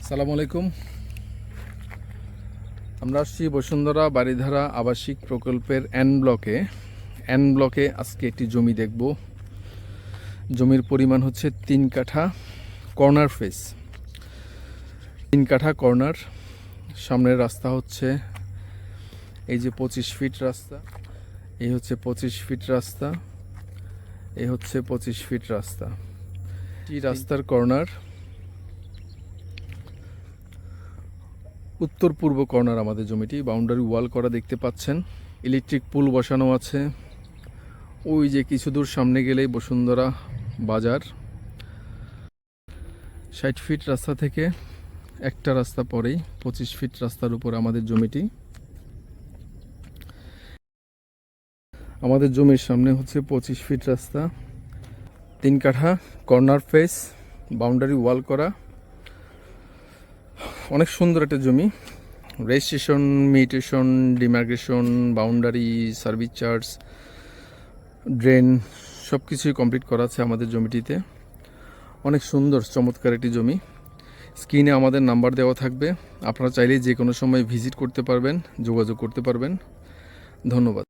সালামু আলাইকুম। আমরা আসছি বসুন্ধরা বাড়িধারা আবাসিক প্রকল্পের এন ব্লকে আজকে একটি জমি দেখব। জমির পরিমাণ হচ্ছে 3 কাঠা, কর্নার ফেস 3 কাঠা কর্নার। সামনের রাস্তা হচ্ছে এই যে 25 ফিট রাস্তা, এই হচ্ছে 25 ফিট রাস্তা, এই হচ্ছে 25 ফিট রাস্তা। এই রাস্তার কর্নার, উত্তর পূর্ব কর্নার আমাদের জমিটি। বাউন্ডারি ওয়াল করা দেখতে পাচ্ছেন, ইলেকট্রিক পুল বসানো আছে। ওই যে কিছু দূর সামনে গেলেই বসুন্ধরা বাজার। 60 ফিট রাস্তা থেকে একটা রাস্তা পরেই 25 ফিট রাস্তার উপর আমাদের জমিটি। আমাদের জমির সামনে হচ্ছে 25 ফিট রাস্তা, 3 কাঠা কর্নার ফেস, বাউন্ডারি ওয়াল করা। অনেক সুন্দর একটা জমি। Registration, mutation, demarcation, boundary, service charge, drain সব কিছুই কমপ্লিট করা আছে আমাদের জমিটিতে। অনেক সুন্দর চমৎকার একটি জমি। স্ক্রিনে আমাদের নাম্বার দেওয়া থাকবে, আপনারা চাইলেই যে কোনো সময় ভিজিট করতে পারবেন, যোগাযোগ করতে পারবেন। ধন্যবাদ।